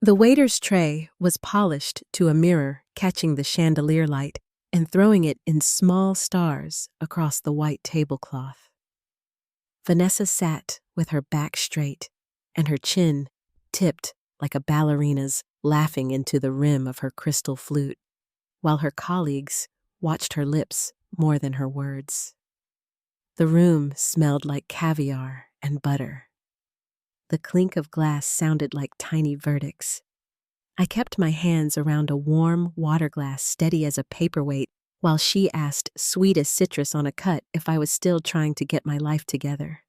The waiter's tray was polished to a mirror, catching the chandelier light and throwing it in small stars across the white tablecloth. Vanessa sat with her back straight and her chin tipped like a ballerina's, laughing into the rim of her crystal flute, while her colleagues watched her lips more than her words. The room smelled like caviar and butter. The clink of glass sounded like tiny verdicts. I kept my hands around a warm water glass steady as a paperweight while she asked sweet as citrus on a cut if I was still trying to get my life together.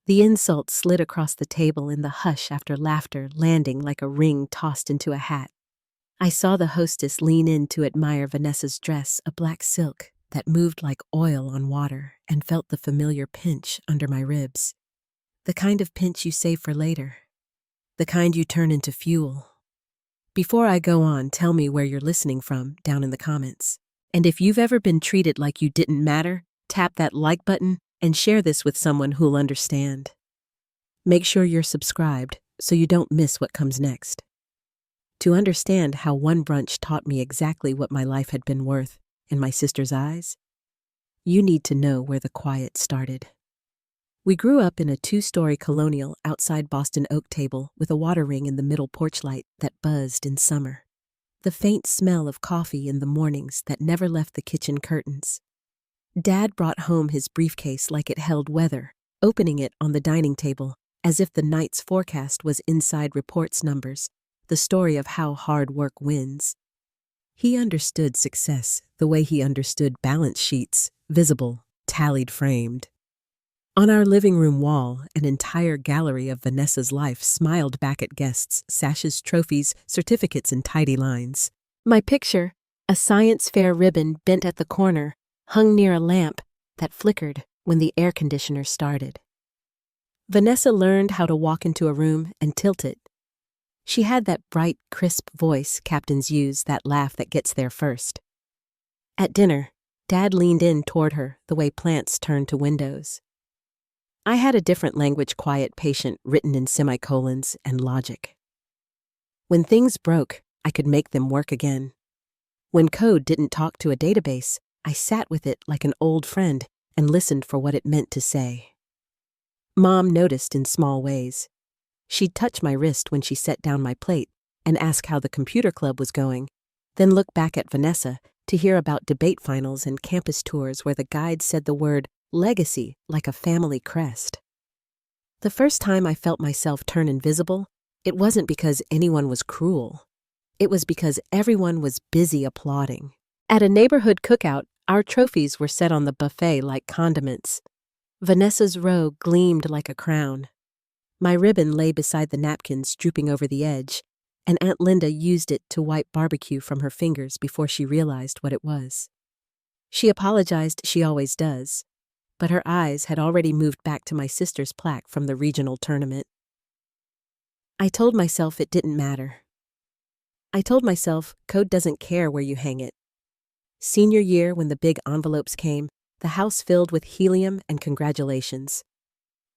The insult slid across the table in the hush after laughter landing like a ring tossed into a hat. I saw the hostess lean in to admire Vanessa's dress, a black silk that moved like oil on water, and felt the familiar pinch under my ribs. The kind of pinch you save for later. The kind you turn into fuel. Before I go on, tell me where you're listening from down in the comments. And if you've ever been treated like you didn't matter, tap that like button and share this with someone who'll understand. Make sure you're subscribed so you don't miss what comes next. To understand how one brunch taught me exactly what my life had been worth in my sister's eyes, you need to know where the quiet started. We grew up in a 2-story colonial outside Boston oak table with a water ring in the middle porch light that buzzed in summer. The faint smell of coffee in the mornings that never left the kitchen curtains. Dad brought home his briefcase like it held weather, opening it on the dining table as if the night's forecast was inside reports numbers, the story of how hard work wins. He understood success the way he understood balance sheets, visible, tallied, framed. On our living room wall, an entire gallery of Vanessa's life smiled back at guests, sashes, trophies, certificates, and tidy lines. My picture, a science fair ribbon bent at the corner, hung near a lamp that flickered when the air conditioner started. Vanessa learned how to walk into a room and tilt it. She had that bright, crisp voice captains use, that laugh that gets there first. At dinner, Dad leaned in toward her the way plants turn to windows. I had a different language, quiet, patient, written in semicolons and logic. When things broke, I could make them work again. When code didn't talk to a database, I sat with it like an old friend and listened for what it meant to say. Mom noticed in small ways. She'd touch my wrist when she set down my plate and ask how the computer club was going, then look back at Vanessa to hear about debate finals and campus tours where the guide said the word legacy like a family crest. The first time I felt myself turn invisible, it wasn't because anyone was cruel. It was because everyone was busy applauding. At a neighborhood cookout, our trophies were set on the buffet like condiments. Vanessa's row gleamed like a crown. My ribbon lay beside the napkins, drooping over the edge, and Aunt Linda used it to wipe barbecue from her fingers before she realized what it was. She apologized, she always does, but her eyes had already moved back to my sister's plaque from the regional tournament. I told myself it didn't matter. I told myself code doesn't care where you hang it. Senior year, when the big envelopes came, the house filled with helium and congratulations.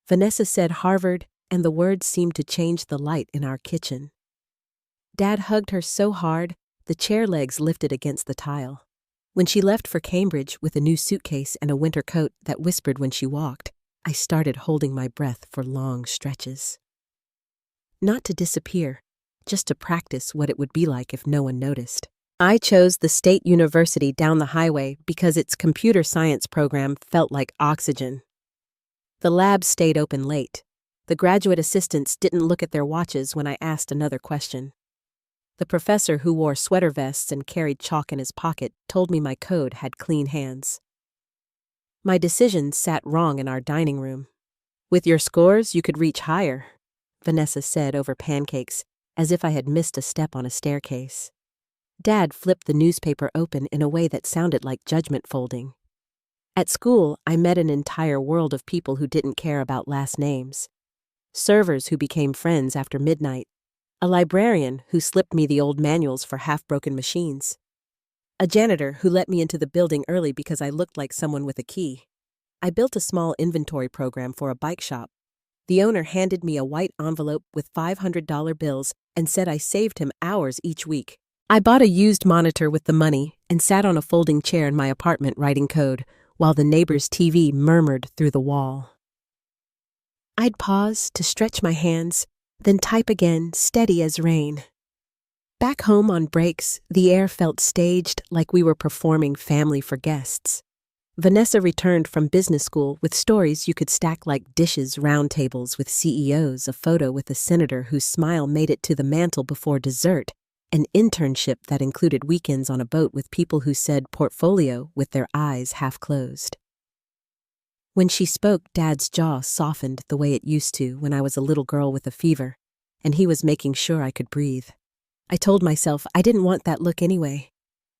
Vanessa said Harvard, and the words seemed to change the light in our kitchen. Dad hugged her so hard, the chair legs lifted against the tile. When she left for Cambridge with a new suitcase and a winter coat that whispered when she walked, I started holding my breath for long stretches. Not to disappear, just to practice what it would be like if no one noticed. I chose the state university down the highway because its computer science program felt like oxygen. The lab stayed open late. The graduate assistants didn't look at their watches when I asked another question. The professor, who wore sweater vests and carried chalk in his pocket, told me my code had clean hands. My decisions sat wrong in our dining room. With your scores, you could reach higher, Vanessa said over pancakes, as if I had missed a step on a staircase. Dad flipped the newspaper open in a way that sounded like judgment folding. At school, I met an entire world of people who didn't care about last names. Servers who became friends after midnight. A librarian who slipped me the old manuals for half-broken machines. A janitor who let me into the building early because I looked like someone with a key. I built a small inventory program for a bike shop. The owner handed me a white envelope with $500 bills and said I saved him hours each week. I bought a used monitor with the money and sat on a folding chair in my apartment writing code, while the neighbor's TV murmured through the wall. I'd pause to stretch my hands, then type again, steady as rain. Back home on breaks, the air felt staged, like we were performing Family for Guests. Vanessa returned from business school with stories you could stack like dishes, round tables with CEOs, a photo with a senator whose smile made it to the mantel before dessert, an internship that included weekends on a boat with people who said portfolio with their eyes half closed. When she spoke, Dad's jaw softened the way it used to when I was a little girl with a fever, and he was making sure I could breathe. I told myself I didn't want that look anyway.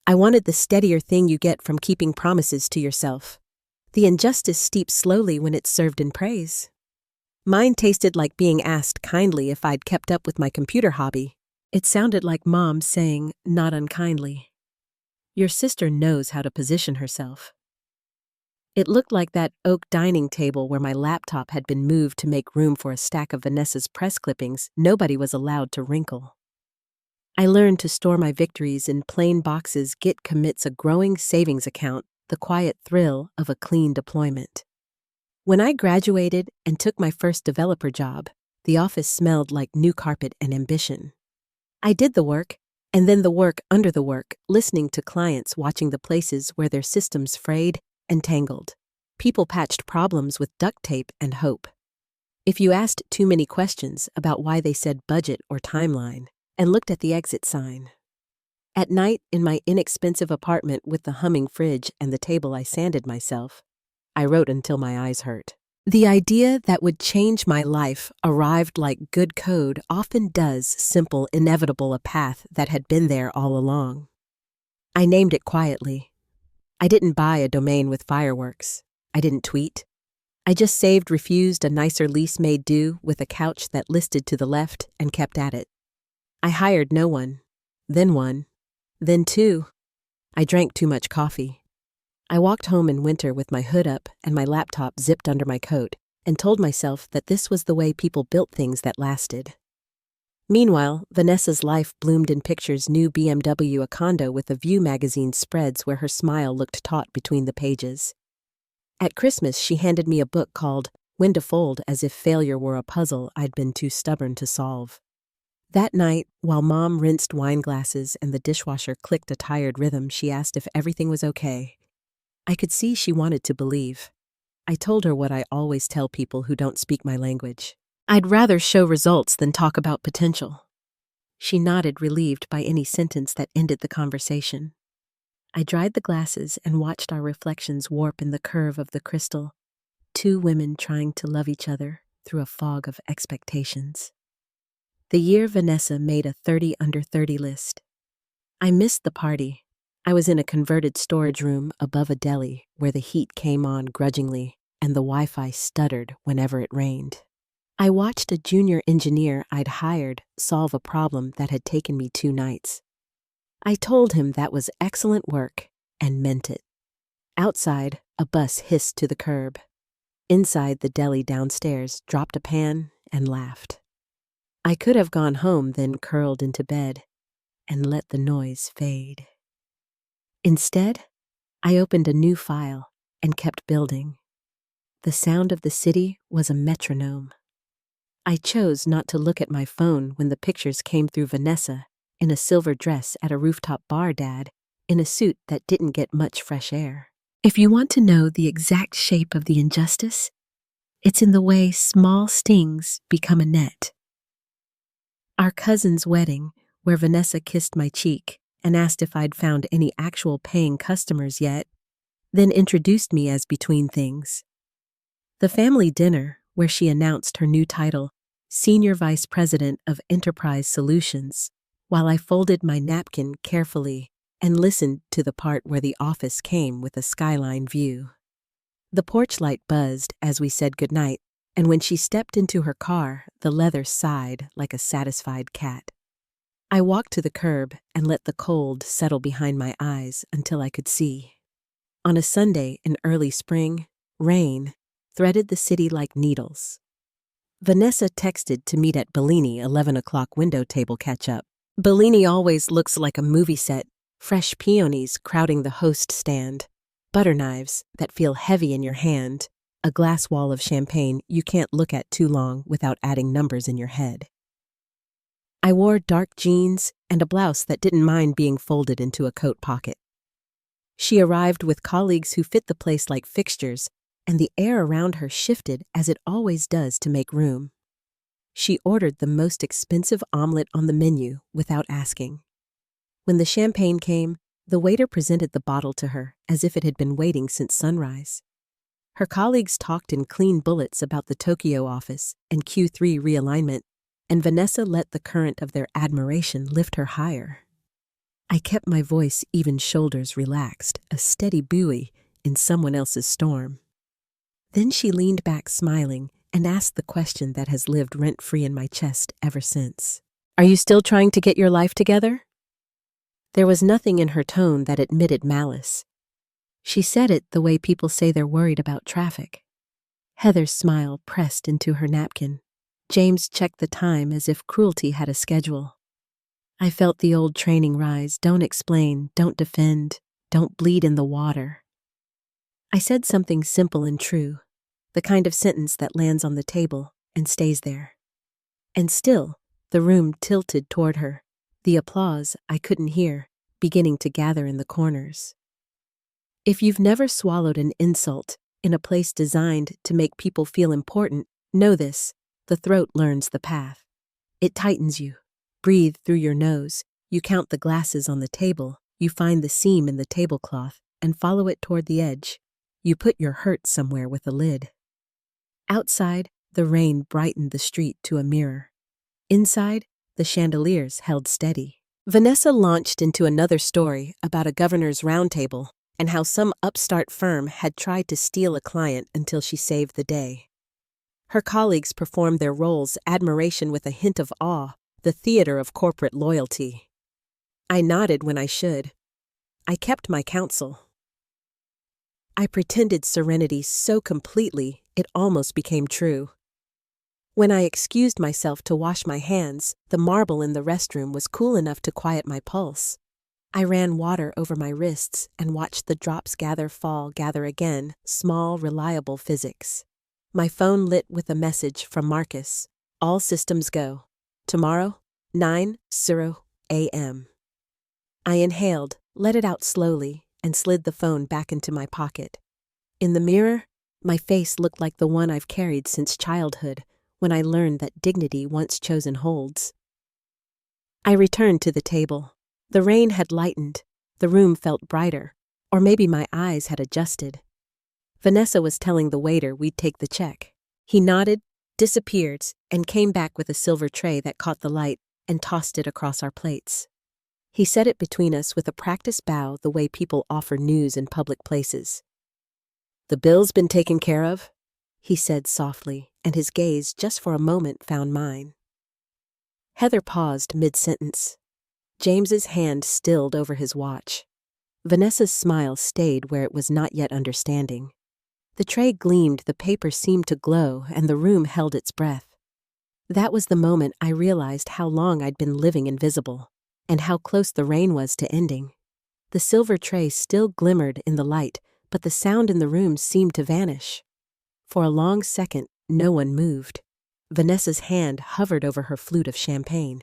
I wanted the steadier thing you get from keeping promises to yourself. The injustice steeps slowly when it's served in praise. Mine tasted like being asked kindly if I'd kept up with my computer hobby. It sounded like Mom saying, not unkindly, "Your sister knows how to position herself." It looked like that oak dining table where my laptop had been moved to make room for a stack of Vanessa's press clippings nobody was allowed to wrinkle. I learned to store my victories in plain boxes. Git commits a growing savings account, the quiet thrill of a clean deployment. When I graduated and took my first developer job, the office smelled like new carpet and ambition. I did the work, and then the work under the work, listening to clients, watching the places where their systems frayed and tangled. People patched problems with duct tape and hope. If you asked too many questions about why they said budget or timeline, and looked at the exit sign. At night, in my inexpensive apartment with the humming fridge and the table I sanded myself, I wrote until my eyes hurt. The idea that would change my life arrived like good code often does, simple, inevitable, a path that had been there all along. I named it quietly. I didn't buy a domain with fireworks. I didn't tweet. I just saved, refused a nicer lease made due with a couch that listed to the left and kept at it. I hired no one, then two. I drank too much coffee. I walked home in winter with my hood up and my laptop zipped under my coat and told myself that this was the way people built things that lasted. Meanwhile, Vanessa's life bloomed in pictures: new BMW, a condo with a View magazine spreads where her smile looked taut between the pages. At Christmas, she handed me a book called When to Fold, as if failure were a puzzle I'd been too stubborn to solve. That night, while Mom rinsed wine glasses and the dishwasher clicked a tired rhythm, she asked if everything was okay. I could see she wanted to believe. I told her what I always tell people who don't speak my language. I'd rather show results than talk about potential. She nodded, relieved by any sentence that ended the conversation. I dried the glasses and watched our reflections warp in the curve of the crystal, two women trying to love each other through a fog of expectations. The year Vanessa made a 30 under 30 list. I missed the party. I was in a converted storage room above a deli where the heat came on grudgingly and the Wi-Fi stuttered whenever it rained. I watched a junior engineer I'd hired solve a problem that had taken me 2 nights. I told him that was excellent work and meant it. Outside, a bus hissed to the curb. Inside, the deli downstairs dropped a pan and laughed. I could have gone home, then curled into bed and let the noise fade. Instead, I opened a new file and kept building. The sound of the city was a metronome. I chose not to look at my phone when the pictures came through: Vanessa in a silver dress at a rooftop bar, Dad in a suit that didn't get much fresh air. If you want to know the exact shape of the injustice, it's in the way small stings become a net. Our cousin's wedding, where Vanessa kissed my cheek and asked if I'd found any actual paying customers yet, then introduced me as Between Things. The family dinner, where she announced her new title, Senior Vice President of Enterprise Solutions, while I folded my napkin carefully and listened to the part where the office came with a skyline view. The porch light buzzed as we said goodnight, and when she stepped into her car, the leather sighed like a satisfied cat. I walked to the curb and let the cold settle behind my eyes until I could see. On a Sunday in early spring, rain threaded the city like needles. Vanessa texted to meet at Bellini 11 o'clock window table catch-up. Bellini always looks like a movie set, fresh peonies crowding the host stand, butter knives that feel heavy in your hand, a glass wall of champagne you can't look at too long without adding numbers in your head. I wore dark jeans and a blouse that didn't mind being folded into a coat pocket. She arrived with colleagues who fit the place like fixtures, and the air around her shifted as it always does to make room. She ordered the most expensive omelet on the menu without asking. When the champagne came, the waiter presented the bottle to her as if it had been waiting since sunrise. Her colleagues talked in clean bullets about the Tokyo office and Q3 realignment, and Vanessa let the current of their admiration lift her higher. I kept my voice even, shoulders relaxed, a steady buoy in someone else's storm. Then she leaned back smiling and asked the question that has lived rent-free in my chest ever since. "Are you still trying to get your life together?" There was nothing in her tone that admitted malice. She said it the way people say they're worried about traffic. Heather's smile pressed into her napkin. James checked the time as if cruelty had a schedule. I felt the old training rise: don't explain, don't defend, don't bleed in the water. I said something simple and true, the kind of sentence that lands on the table and stays there. And still, the room tilted toward her, the applause I couldn't hear beginning to gather in the corners. If you've never swallowed an insult in a place designed to make people feel important, know this: the throat learns the path. It tightens you. Breathe through your nose. You count the glasses on the table. You find the seam in the tablecloth and follow it toward the edge. You put your hurt somewhere with a lid. Outside, the rain brightened the street to a mirror. Inside, the chandeliers held steady. Vanessa launched into another story about a governor's roundtable and how some upstart firm had tried to steal a client until she saved the day. Her colleagues performed their roles, admiration with a hint of awe, the theater of corporate loyalty. I nodded when I should. I kept my counsel. I pretended serenity so completely it almost became true. When I excused myself to wash my hands, the marble in the restroom was cool enough to quiet my pulse. I ran water over my wrists and watched the drops gather, fall, gather again, small, reliable physics. My phone lit with a message from Marcus. All systems go. Tomorrow, 9:00 a.m. I inhaled, let it out slowly, and slid the phone back into my pocket. In the mirror, my face looked like the one I've carried since childhood, when I learned that dignity once chosen holds. I returned to the table. The rain had lightened. The room felt brighter, or maybe my eyes had adjusted. Vanessa was telling the waiter we'd take the check. He nodded, disappeared, and came back with a silver tray that caught the light and tossed it across our plates. He set it between us with a practiced bow, the way people offer news in public places. "The bill's been taken care of?" he said softly, and his gaze, just for a moment, found mine. Heather paused mid-sentence. James's hand stilled over his watch. Vanessa's smile stayed where it was not yet understanding. The tray gleamed, the paper seemed to glow, and the room held its breath. That was the moment I realized how long I'd been living invisible, and how close the rain was to ending. The silver tray still glimmered in the light, but the sound in the room seemed to vanish. For a long second, no one moved. Vanessa's hand hovered over her flute of champagne.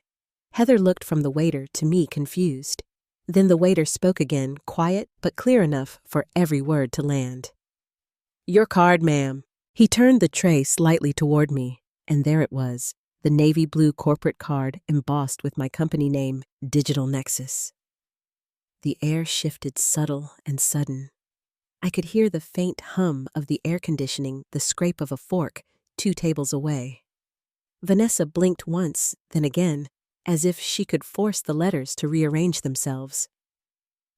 Heather looked from the waiter to me, confused. Then the waiter spoke again, quiet but clear enough for every word to land. "Your card, ma'am." He turned the tray slightly toward me, and there it was, the navy blue corporate card embossed with my company name, Digital Nexus. The air shifted, subtle and sudden. I could hear the faint hum of the air conditioning, the scrape of a fork 2 tables away. Vanessa blinked once, then again, as if she could force the letters to rearrange themselves.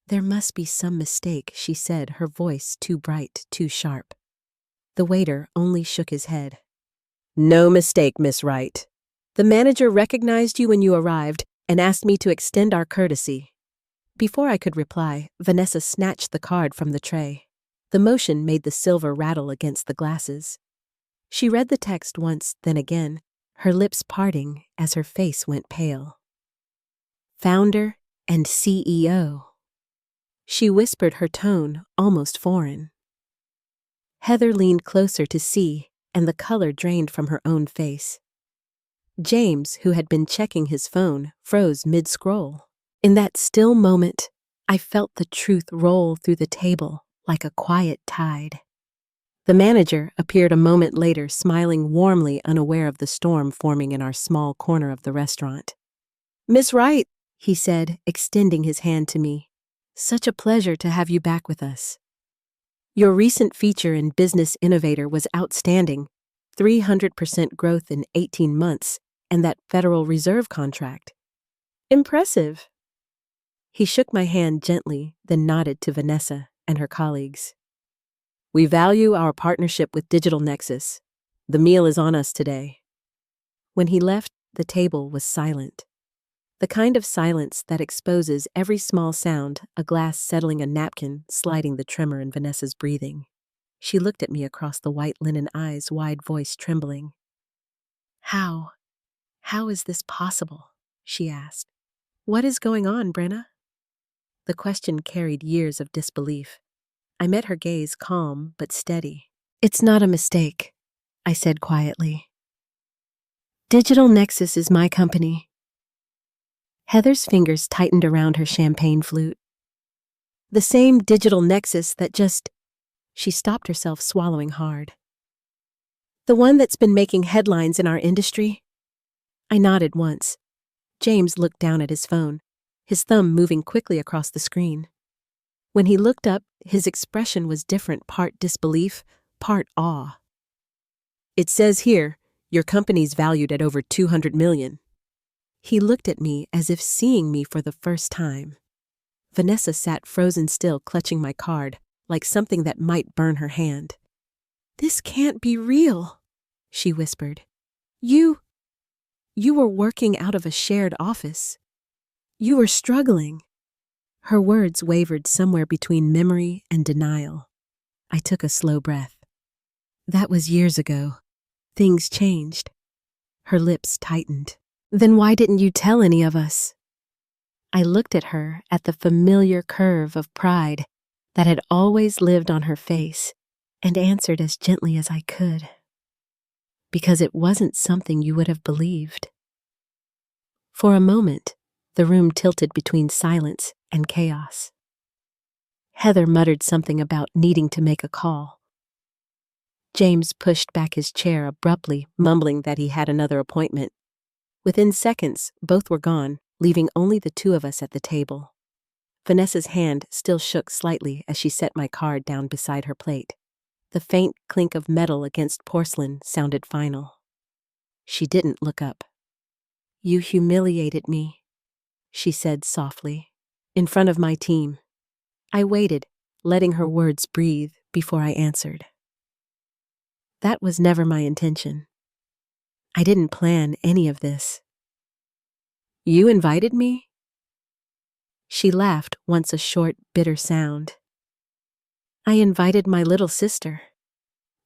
"There must be some mistake," she said, her voice too bright, too sharp. The waiter only shook his head. "No mistake, Miss Wright. The manager recognized you when you arrived and asked me to extend our courtesy." Before I could reply, Vanessa snatched the card from the tray. The motion made the silver rattle against the glasses. She read the text once, then again, her lips parting as her face went pale. Founder and CEO. She whispered, her tone almost foreign. Heather leaned closer to see, and the color drained from her own face. James, who had been checking his phone, froze mid-scroll. In that still moment, I felt the truth roll through the table like a quiet tide. The manager appeared a moment later, smiling warmly, unaware of the storm forming in our small corner of the restaurant. "Miss Wright," he said, extending his hand to me. "Such a pleasure to have you back with us. Your recent feature in Business Innovator was outstanding. 300% growth in 18 months, and that Federal Reserve contract. Impressive." He shook my hand gently, then nodded to Vanessa and her colleagues. "We value our partnership with Digital Nexus. The meal is on us today." When he left, the table was silent. The kind of silence that exposes every small sound, a glass settling a napkin, sliding the tremor in Vanessa's breathing. She looked at me across the white linen eyes, wide voice trembling. How is this possible?" she asked. "What is going on, Brena?" The question carried years of disbelief. I met her gaze, calm but steady. "It's not a mistake," I said quietly. "Digital Nexus is my company." Heather's fingers tightened around her champagne flute. "The same Digital Nexus that just—" She stopped herself, swallowing hard. "The one that's been making headlines in our industry?" I nodded once. James looked down at his phone, his thumb moving quickly across the screen. When he looked up, his expression was different, part disbelief, part awe. "It says here, your company's valued at over 200 million. He looked at me as if seeing me for the first time. Vanessa sat frozen still, clutching my card, like something that might burn her hand. "This can't be real," she whispered. You were working out of a shared office. You were struggling." Her words wavered somewhere between memory and denial. I took a slow breath. "That was years ago. Things changed." Her lips tightened. "Then why didn't you tell any of us?" I looked at her, at the familiar curve of pride that had always lived on her face, and answered as gently as I could. "Because it wasn't something you would have believed." For a moment, the room tilted between silence and chaos. Heather muttered something about needing to make a call. James pushed back his chair abruptly, mumbling that he had another appointment. Within seconds, both were gone, leaving only the two of us at the table. Vanessa's hand still shook slightly as she set my card down beside her plate. The faint clink of metal against porcelain sounded final. She didn't look up. "You humiliated me," she said softly, "in front of my team." I waited, letting her words breathe before I answered. "That was never my intention. I didn't plan any of this." "You invited me?" She laughed, once a short, bitter sound. "I invited my little sister,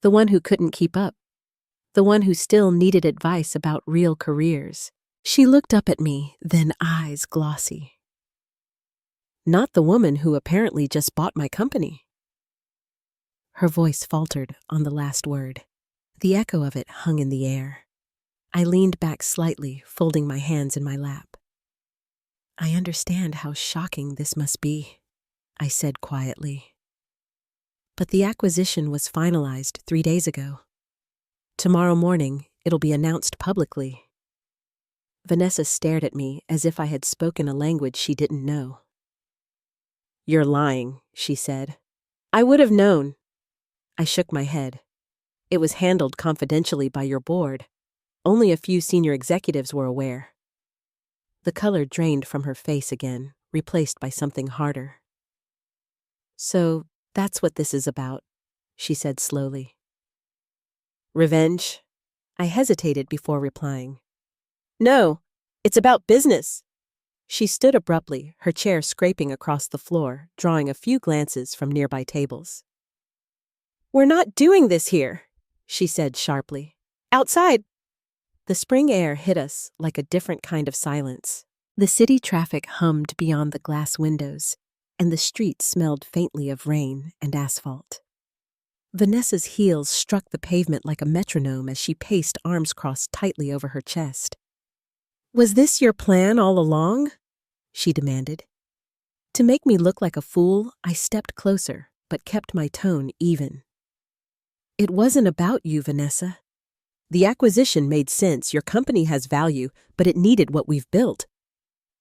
the one who couldn't keep up, the one who still needed advice about real careers." She looked up at me, then eyes glossy. "Not the woman who apparently just bought my company." Her voice faltered on the last word. The echo of it hung in the air. I leaned back slightly, folding my hands in my lap. "I understand how shocking this must be," I said quietly. "But the acquisition was finalized 3 days ago. Tomorrow morning, it'll be announced publicly." Vanessa stared at me as if I had spoken a language she didn't know. "You're lying," she said. "I would have known." I shook my head. "It was handled confidentially by your board. Only a few senior executives were aware." The color drained from her face again, replaced by something harder. "So that's what this is about," she said slowly. "Revenge?" I hesitated before replying. "No, it's about business." She stood abruptly, her chair scraping across the floor, drawing a few glances from nearby tables. "We're not doing this here," she said sharply. Outside! The spring air hit us like a different kind of silence. The city traffic hummed beyond the glass windows, and the street smelled faintly of rain and asphalt. Vanessa's heels struck the pavement like a metronome as she paced, arms crossed tightly over her chest. Was this your plan all along? She demanded. To make me look like a fool, I stepped closer, but kept my tone even. It wasn't about you, Vanessa. The acquisition made sense. Your company has value, but it needed what we've built.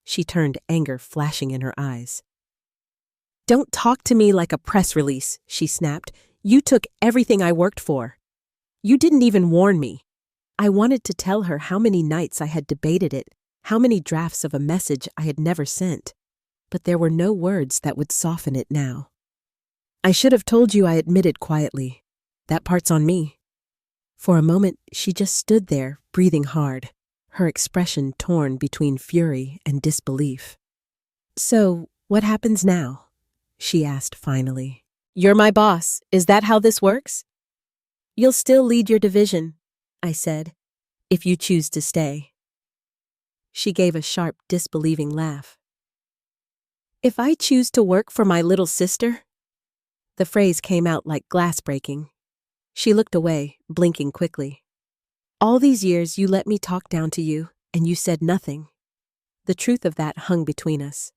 She turned, anger flashing in her eyes. Don't talk to me like a press release, she snapped. You took everything I worked for. You didn't even warn me. I wanted to tell her how many nights I had debated it, how many drafts of a message I had never sent. But there were no words that would soften it now. I should have told you, I admitted quietly. That part's on me. For a moment, she just stood there, breathing hard, her expression torn between fury and disbelief. So, what happens now? She asked finally. You're my boss. Is that how this works? You'll still lead your division, I said, if you choose to stay. She gave a sharp, disbelieving laugh. If I choose to work for my little sister? The phrase came out like glass breaking. She looked away, blinking quickly. All these years you let me talk down to you, and you said nothing. The truth of that hung between us.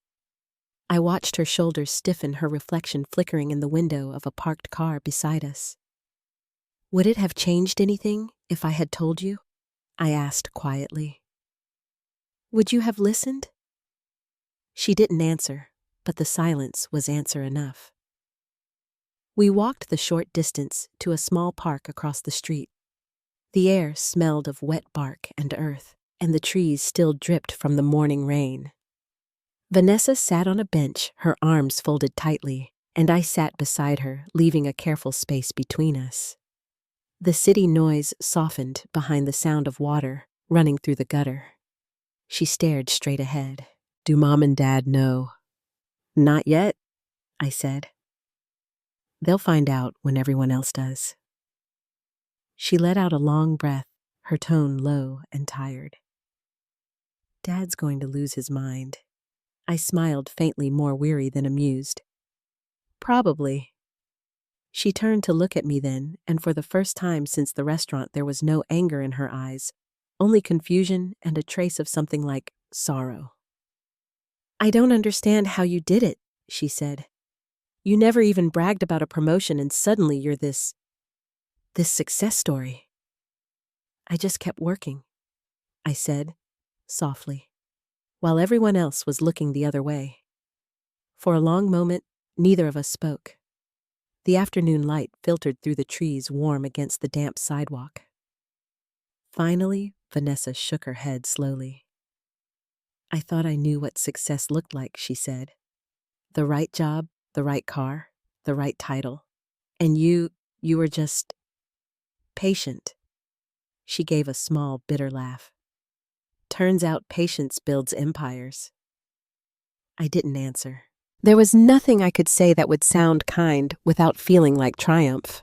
I watched her shoulders stiffen, her reflection flickering in the window of a parked car beside us. Would it have changed anything if I had told you? I asked quietly. Would you have listened? She didn't answer, but the silence was answer enough. We walked the short distance to a small park across the street. The air smelled of wet bark and earth, and the trees still dripped from the morning rain. Vanessa sat on a bench, her arms folded tightly, and I sat beside her, leaving a careful space between us. The city noise softened behind the sound of water running through the gutter. She stared straight ahead. Do Mom and Dad know? Not yet, I said. They'll find out when everyone else does. She let out a long breath, her tone low and tired. Dad's going to lose his mind. I smiled faintly, more weary than amused. Probably. She turned to look at me then, and for the first time since the restaurant there was no anger in her eyes, only confusion and a trace of something like sorrow. I don't understand how you did it, she said. You never even bragged about a promotion and suddenly you're this success story. I just kept working, I said, softly, while everyone else was looking the other way. For a long moment, neither of us spoke. The afternoon light filtered through the trees, warm against the damp sidewalk. Finally, Vanessa shook her head slowly. I thought I knew what success looked like, she said. The right job, the right car, the right title. And you were just patient. She gave a small, bitter laugh. Turns out patience builds empires. I didn't answer. There was nothing I could say that would sound kind without feeling like triumph.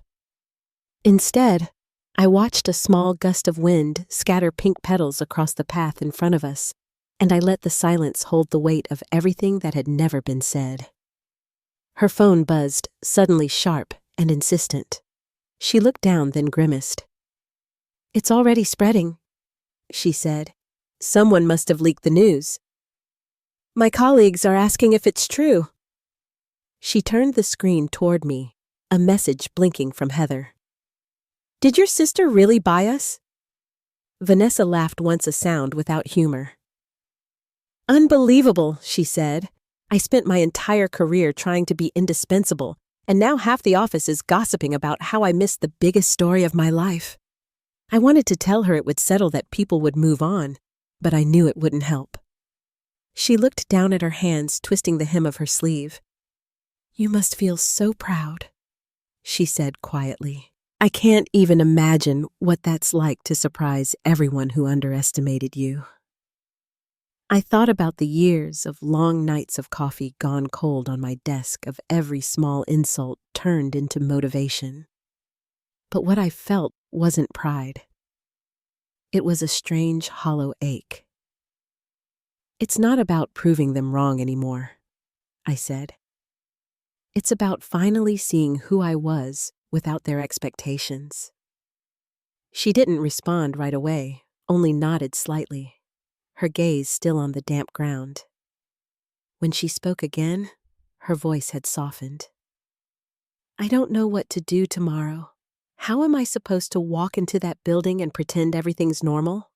Instead, I watched a small gust of wind scatter pink petals across the path in front of us, and I let the silence hold the weight of everything that had never been said. Her phone buzzed, suddenly sharp and insistent. She looked down, then grimaced. It's already spreading, she said. Someone must have leaked the news. My colleagues are asking if it's true. She turned the screen toward me, a message blinking from Heather. Did your sister really buy us? Vanessa laughed once, a sound without humor. Unbelievable, she said. I spent my entire career trying to be indispensable, and now half the office is gossiping about how I missed the biggest story of my life. I wanted to tell her it would settle, that people would move on, but I knew it wouldn't help. She looked down at her hands, twisting the hem of her sleeve. You must feel so proud, she said quietly. I can't even imagine what that's like to surprise everyone who underestimated you. I thought about the years of long nights of coffee gone cold on my desk, of every small insult turned into motivation. But what I felt wasn't pride. It was a strange, hollow ache. "It's not about proving them wrong anymore," I said. "It's about finally seeing who I was without their expectations." She didn't respond right away, only nodded slightly, her gaze still on the damp ground. When she spoke again, her voice had softened. "I don't know what to do tomorrow. How am I supposed to walk into that building and pretend everything's normal?"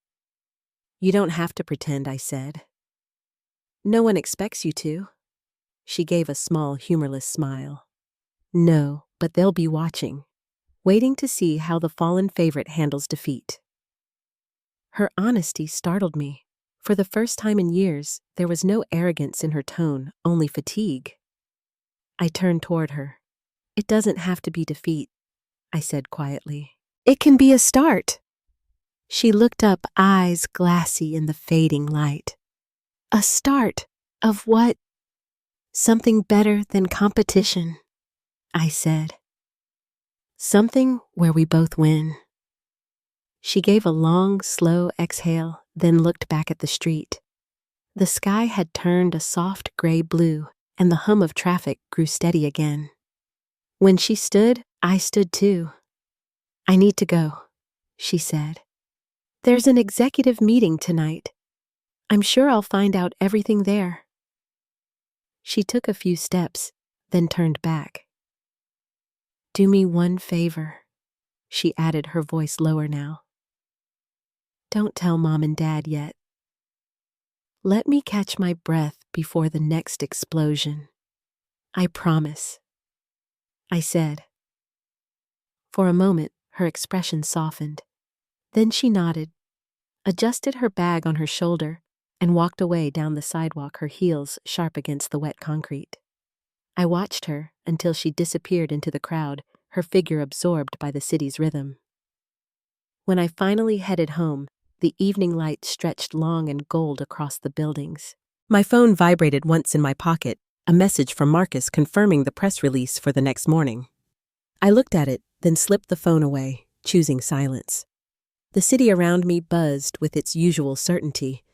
"You don't have to pretend," I said. "No one expects you to." She gave a small, humorless smile. "No, but they'll be watching, waiting to see how the fallen favorite handles defeat." Her honesty startled me. For the first time in years, there was no arrogance in her tone, only fatigue. I turned toward her. "It doesn't have to be defeat," I said quietly. "It can be a start." She looked up, eyes glassy in the fading light. "A start of what?" "Something better than competition," I said. "Something where we both win." She gave a long, slow exhale, then looked back at the street. The sky had turned a soft gray blue, and the hum of traffic grew steady again. When she stood, I stood too. "I need to go," she said. "There's an executive meeting tonight. I'm sure I'll find out everything there." She took a few steps, then turned back. "Do me one favor," she added, her voice lower now. "Don't tell Mom and Dad yet. Let me catch my breath before the next explosion. I promise," I said. For a moment, her expression softened. Then she nodded, adjusted her bag on her shoulder, and walked away down the sidewalk, her heels sharp against the wet concrete. I watched her until she disappeared into the crowd, her figure absorbed by the city's rhythm. When I finally headed home, the evening light stretched long and gold across the buildings. My phone vibrated once in my pocket, a message from Marcus confirming the press release for the next morning. I looked at it, then slipped the phone away, choosing silence. The city around me buzzed with its usual certainty,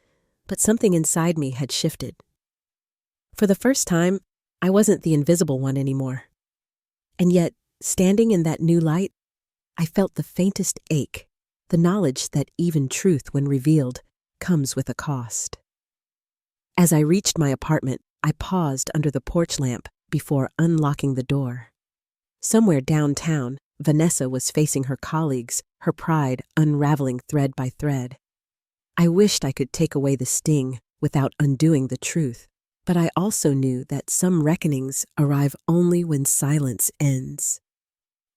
but something inside me had shifted. For the first time, I wasn't the invisible one anymore. And yet, standing in that new light, I felt the faintest ache, the knowledge that even truth, when revealed, comes with a cost. As I reached my apartment, I paused under the porch lamp before unlocking the door. Somewhere downtown, Vanessa was facing her colleagues, her pride unraveling thread by thread. I wished I could take away the sting without undoing the truth, but I also knew that some reckonings arrive only when silence ends.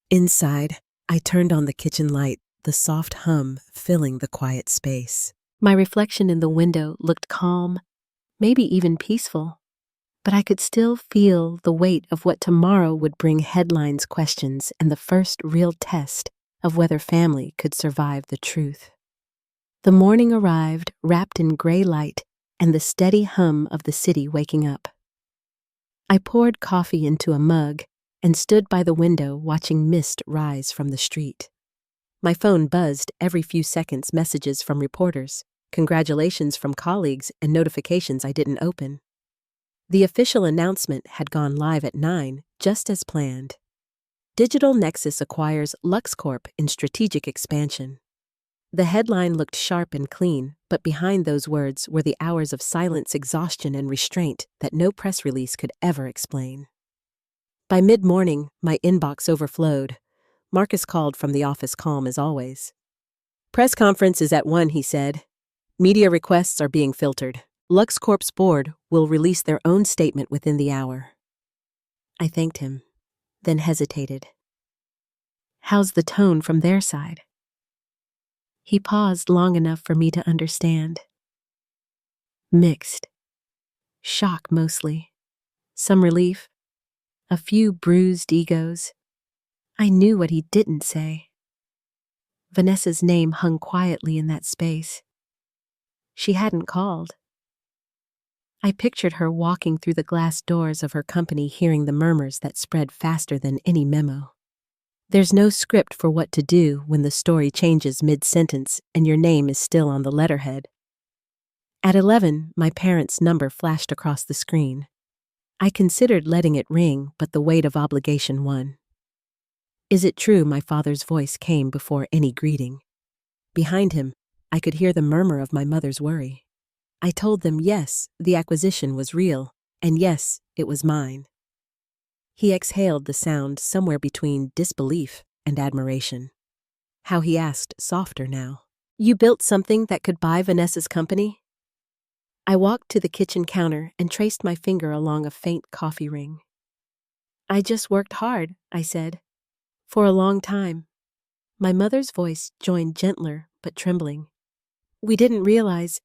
Inside, I turned on the kitchen light, the soft hum filling the quiet space. My reflection in the window looked calm, maybe even peaceful, but I could still feel the weight of what tomorrow would bring: headlines, questions, and the first real test of whether family could survive the truth. The morning arrived, wrapped in gray light and the steady hum of the city waking up. I poured coffee into a mug and stood by the window watching mist rise from the street. My phone buzzed every few seconds, messages from reporters, congratulations from colleagues, and notifications I didn't open. The official announcement had gone live at 9, just as planned. Digital Nexus acquires LuxCorp in strategic expansion. The headline looked sharp and clean, but behind those words were the hours of silence, exhaustion, and restraint that no press release could ever explain. By mid-morning, my inbox overflowed. Marcus called from the office, calm as always. "Press conference is at 1, he said. Media requests are being filtered. LuxCorp's board will release their own statement within the hour." I thanked him, then hesitated. "How's the tone from their side?" He paused long enough for me to understand. "Mixed. Shock mostly. Some relief. A few bruised egos. I knew what he didn't say." Vanessa's name hung quietly in that space. She hadn't called. I pictured her walking through the glass doors of her company, hearing the murmurs that spread faster than any memo. There's no script for what to do when the story changes mid-sentence and your name is still on the letterhead. At 11, my parents' number flashed across the screen. I considered letting it ring, but the weight of obligation won. Is it true? My father's voice came before any greeting. Behind him, I could hear the murmur of my mother's worry. I told them yes, the acquisition was real, and yes, it was mine. He exhaled the sound somewhere between disbelief and admiration. How he asked softer now. You built something that could buy Vanessa's company? I walked to the kitchen counter and traced my finger along a faint coffee ring. I just worked hard, I said. For a long time. My mother's voice joined gentler but trembling. We didn't realize.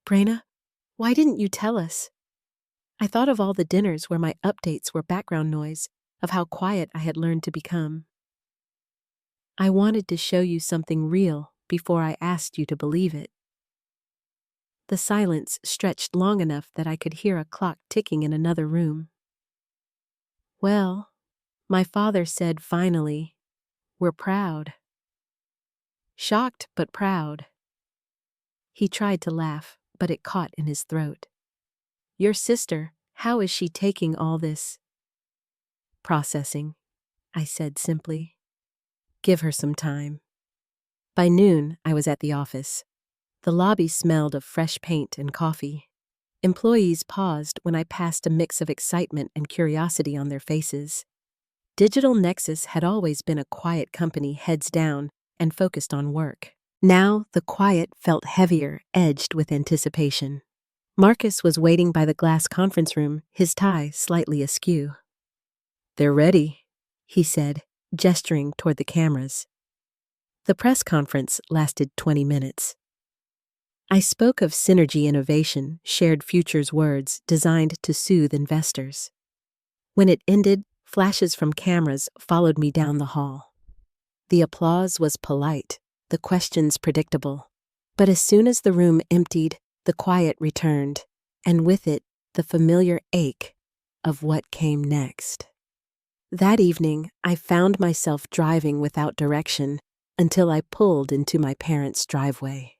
Brena, why didn't you tell us? I thought of all the dinners where my updates were background noise, of how quiet I had learned to become. I wanted to show you something real before I asked you to believe it. The silence stretched long enough that I could hear a clock ticking in another room. Well, my father said finally, we're proud. Shocked but proud. He tried to laugh, but it caught in his throat. Your sister, how is she taking all this? Processing, I said simply. Give her some time. By noon, I was at the office. The lobby smelled of fresh paint and coffee. Employees paused when I passed a mix of excitement and curiosity on their faces. Digital Nexus had always been a quiet company, heads down and focused on work. Now, the quiet felt heavier, edged with anticipation. Marcus was waiting by the glass conference room, his tie slightly askew. They're ready, he said, gesturing toward the cameras. The press conference lasted 20 minutes. I spoke of synergy innovation, shared futures words designed to soothe investors. When it ended, flashes from cameras followed me down the hall. The applause was polite, the questions predictable. But as soon as the room emptied, the quiet returned, and with it, the familiar ache of what came next. That evening, I found myself driving without direction until I pulled into my parents' driveway.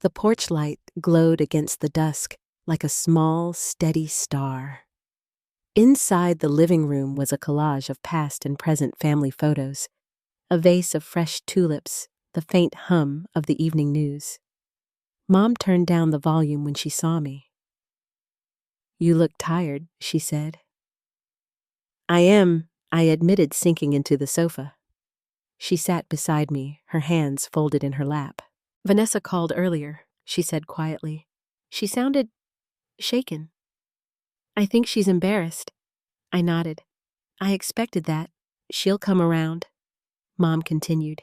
The porch light glowed against the dusk like a small, steady star. Inside the living room was a collage of past and present family photos, a vase of fresh tulips, the faint hum of the evening news. Mom turned down the volume when she saw me. You look tired, she said. I am, I admitted, sinking into the sofa. She sat beside me, her hands folded in her lap. Vanessa called earlier, she said quietly. She sounded shaken. I think she's embarrassed. I nodded. I expected that. She'll come around. Mom continued.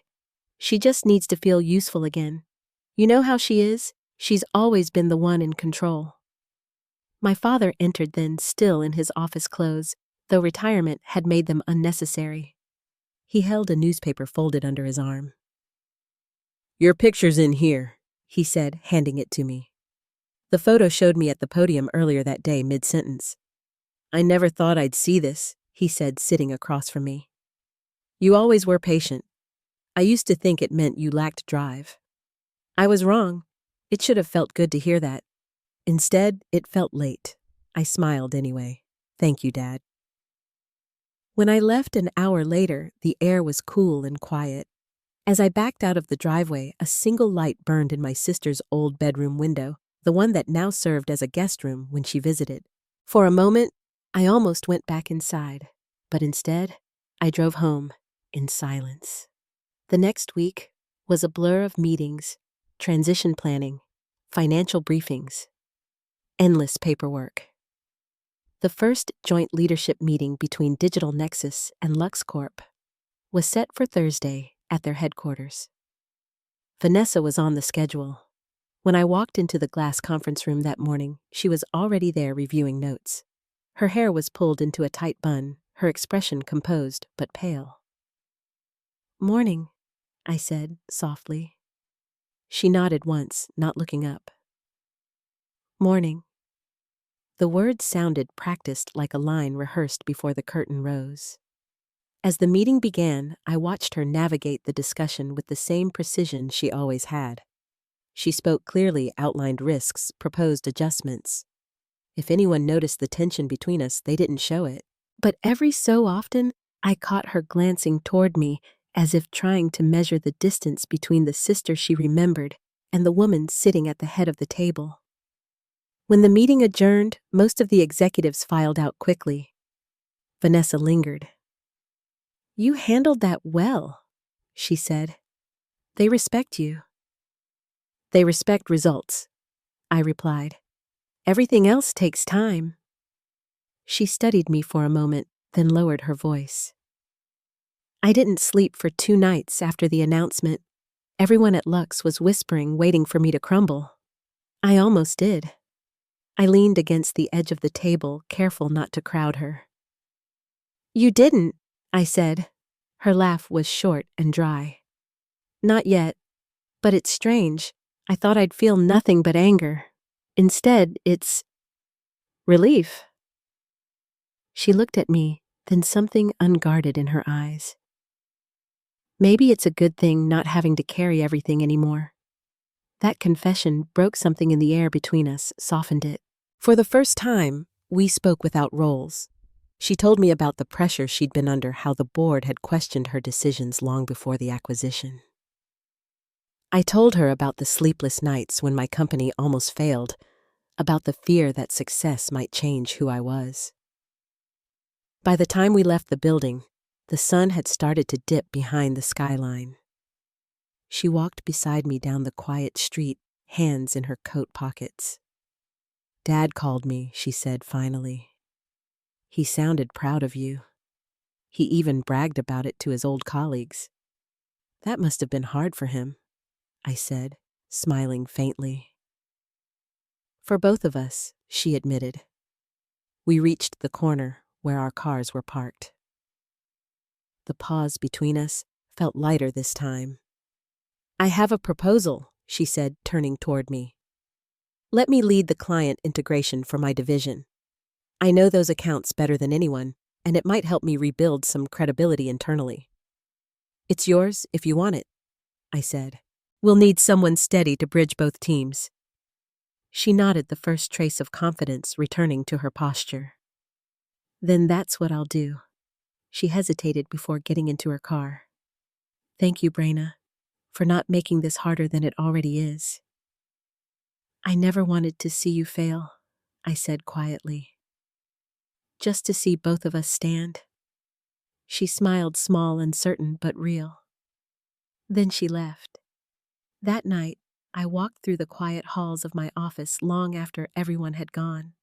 She just needs to feel useful again. You know how she is? She's always been the one in control. My father entered then, still in his office clothes, though retirement had made them unnecessary. He held a newspaper folded under his arm. Your picture's in here, he said, handing it to me. The photo showed me at the podium earlier that day, mid-sentence. I never thought I'd see this, he said, sitting across from me. You always were patient. I used to think it meant you lacked drive. I was wrong. It should have felt good to hear that. Instead, it felt late. I smiled anyway. Thank you, Dad. When I left an hour later, the air was cool and quiet. As I backed out of the driveway, a single light burned in my sister's old bedroom window, the one that now served as a guest room when she visited. For a moment, I almost went back inside, but instead, I drove home in silence. The next week was a blur of meetings, transition planning, financial briefings, endless paperwork. The first joint leadership meeting between Digital Nexus and LuxCorp was set for Thursday at their headquarters. Vanessa was on the schedule. When I walked into the glass conference room that morning, she was already there reviewing notes. Her hair was pulled into a tight bun, her expression composed but pale. Morning, I said softly. She nodded once, not looking up. Morning. The words sounded practiced like a line rehearsed before the curtain rose. As the meeting began, I watched her navigate the discussion with the same precision she always had. She spoke clearly, outlined risks, proposed adjustments. If anyone noticed the tension between us, they didn't show it. But every so often, I caught her glancing toward me, as if trying to measure the distance between the sister she remembered and the woman sitting at the head of the table. When the meeting adjourned, most of the executives filed out quickly. Vanessa lingered. "You handled that well," she said. "They respect you." "They respect results," I replied. "Everything else takes time." She studied me for a moment, then lowered her voice. "I didn't sleep for 2 nights after the announcement. Everyone at Lux was whispering, waiting for me to crumble. I almost did." I leaned against the edge of the table, careful not to crowd her. "You didn't," I said. Her laugh was short and dry. "Not yet. But it's strange. I thought I'd feel nothing but anger. Instead, it's relief." She looked at me, then something unguarded in her eyes. Maybe it's a good thing not having to carry everything anymore. That confession broke something in the air between us, softened it. For the first time, we spoke without roles. She told me about the pressure she'd been under, how the board had questioned her decisions long before the acquisition. I told her about the sleepless nights when my company almost failed, about the fear that success might change who I was. By the time we left the building, the sun had started to dip behind the skyline. She walked beside me down the quiet street, hands in her coat pockets. "Dad called me," she said finally. "He sounded proud of you. He even bragged about it to his old colleagues." "That must have been hard for him," I said, smiling faintly. "For both of us," she admitted. We reached the corner where our cars were parked. The pause between us felt lighter this time. "I have a proposal," she said, turning toward me. "Let me lead the client integration for my division. I know those accounts better than anyone, and it might help me rebuild some credibility internally." "It's yours if you want it," I said. "We'll need someone steady to bridge both teams." She nodded, the first trace of confidence returning to her posture. "Then that's what I'll do." She hesitated before getting into her car. "Thank you, Brena, for not making this harder than it already is." "I never wanted to see you fail," I said quietly. "Just to see both of us stand." She smiled, small and certain, but real. Then she left. That night, I walked through the quiet halls of my office long after everyone had gone.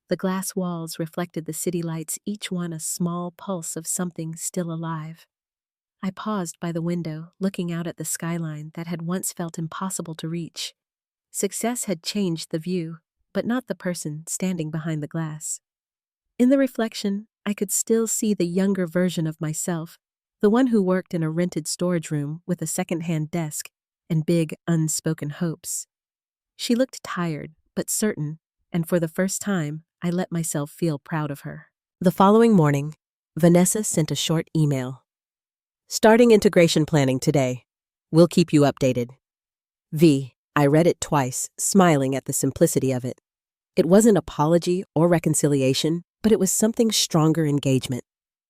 The glass walls reflected the city lights, each one a small pulse of something still alive. I paused by the window, looking out at the skyline that had once felt impossible to reach. Success had changed the view, but not the person standing behind the glass. In the reflection, I could still see the younger version of myself, the one who worked in a rented storage room with a second-hand desk and big, unspoken hopes. She looked tired, but certain, and for the first time, I let myself feel proud of her. The following morning, Vanessa sent a short email. "Starting integration planning today. We'll keep you updated. V." I read it twice, smiling at the simplicity of it. It wasn't apology or reconciliation, but it was something stronger: engagement.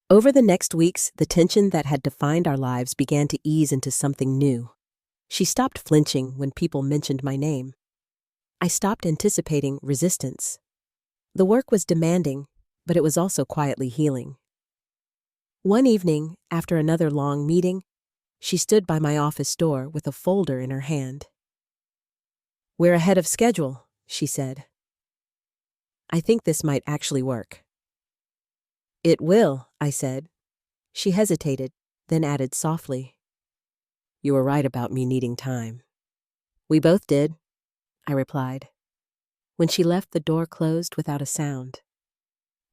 Over the next weeks, the tension that had defined our lives began to ease into something new. She stopped flinching when people mentioned my name. I stopped anticipating resistance. The work was demanding, but it was also quietly healing. One evening, after another long meeting, she stood by my office door with a folder in her hand. "We're ahead of schedule," she said. "I think this might actually work." "It will," I said. She hesitated, then added softly, "You were right about me needing time." "We both did," I replied. When she left, the door closed without a sound.